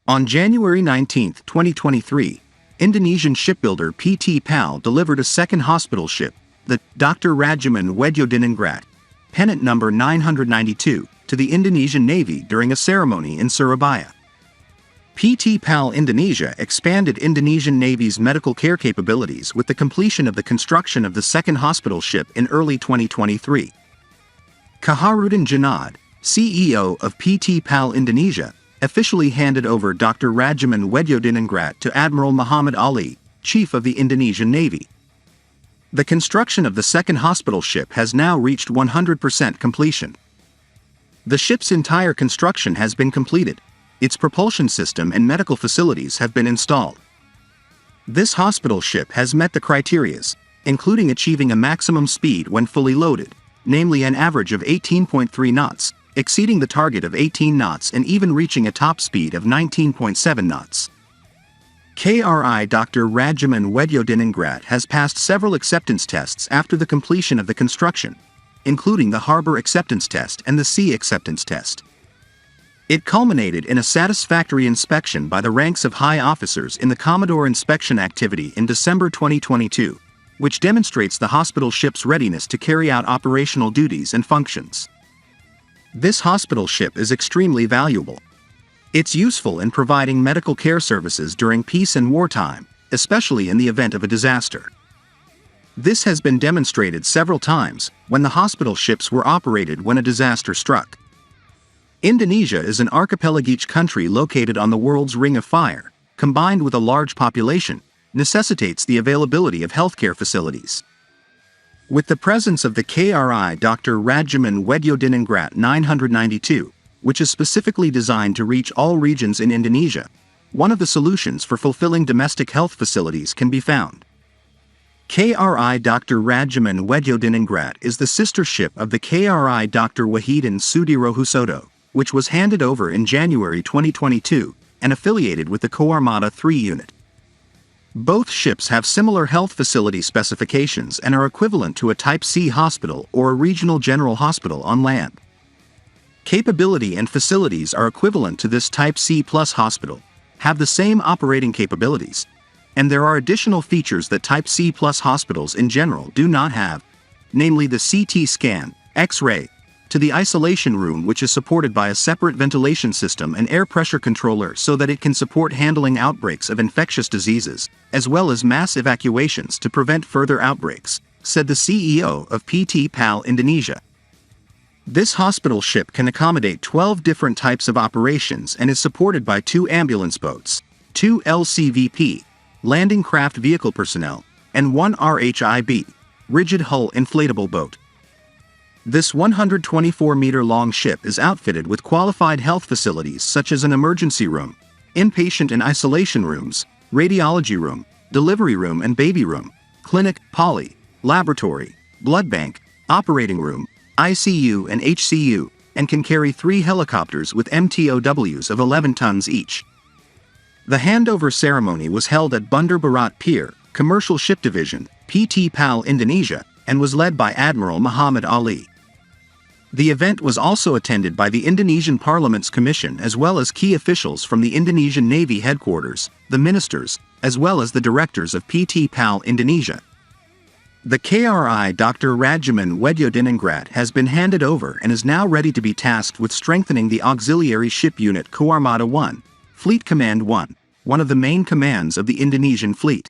On January 19, 2023, Indonesian shipbuilder PT PAL delivered a second hospital ship, the Dr. Radjiman Wedyodiningrat, pennant number 992, to the Indonesian Navy during a ceremony in Surabaya. PT PAL Indonesia expanded Indonesian Navy's medical care capabilities with the completion of the construction of the second hospital ship in early 2023. Kaharuddin Djenod, CEO of PT PAL Indonesia, officially handed over Dr. Radjiman Wedyodiningrat to Admiral Muhammad Ali, Chief of the Indonesian Navy. The construction of the second hospital ship has now reached 100% completion. The ship's entire construction has been completed. Its propulsion system and medical facilities have been installed. This hospital ship has met the criteria, including achieving a maximum speed when fully loaded, namely an average of 18.3 knots, exceeding the target of 18 knots and even reaching a top speed of 19.7 knots. KRI Dr. Radjiman Wedyodiningrat has passed several acceptance tests after the completion of the construction, including the harbor acceptance test and the sea acceptance test. It culminated in a satisfactory inspection by the ranks of high officers in the Commodore inspection activity in December 2022, which demonstrates the hospital ship's readiness to carry out operational duties and functions. This hospital ship is extremely valuable. It's useful in providing medical care services during peace and wartime, especially in the event of a disaster. This has been demonstrated several times when the hospital ships were operated when a disaster struck. Indonesia is an archipelagic country located on the world's Ring of Fire, combined with a large population, necessitates the availability of healthcare facilities. With the presence of the KRI Dr. Radjiman Wedyodiningrat 992, which is specifically designed to reach all regions in Indonesia, one of the solutions for fulfilling domestic health facilities can be found. KRI Dr. Radjiman Wedyodiningrat is the sister ship of the KRI Dr. Wahidin Sudirohusodo, which was handed over in January 2022 and affiliated with the Koarmada 3 unit. Both ships have similar health facility specifications and are equivalent to a Type C hospital or a regional general hospital on land. Capability and facilities are equivalent to this Type C plus hospital, have the same operating capabilities, and there are additional features that Type C plus hospitals in general do not have, namely the CT scan, X-ray, to the isolation room, which is supported by a separate ventilation system and air pressure controller so that it can support handling outbreaks of infectious diseases, as well as mass evacuations to prevent further outbreaks, said the CEO of PT PAL Indonesia. This hospital ship can accommodate 12 different types of operations and is supported by 2 ambulance boats, 2 LCVP, landing craft vehicle personnel, and 1 RHIB, rigid hull inflatable boat. This 124-meter-long ship is outfitted with qualified health facilities such as an emergency room, inpatient and isolation rooms, radiology room, delivery room and baby room, clinic, poly, laboratory, blood bank, operating room, ICU and HCU, and can carry 3 helicopters with MTOWs of 11 tons each. The handover ceremony was held at Bandar Barat Pier, Commercial Ship Division, PT PAL Indonesia, and was led by Admiral Muhammad Ali. The event was also attended by the Indonesian Parliament's Commission as well as key officials from the Indonesian Navy headquarters, the ministers, as well as the directors of PT PAL Indonesia. The KRI Dr. Radjiman Wedyodiningrat has been handed over and is now ready to be tasked with strengthening the auxiliary ship unit Koarmada 1, Fleet Command 1, one of the main commands of the Indonesian fleet.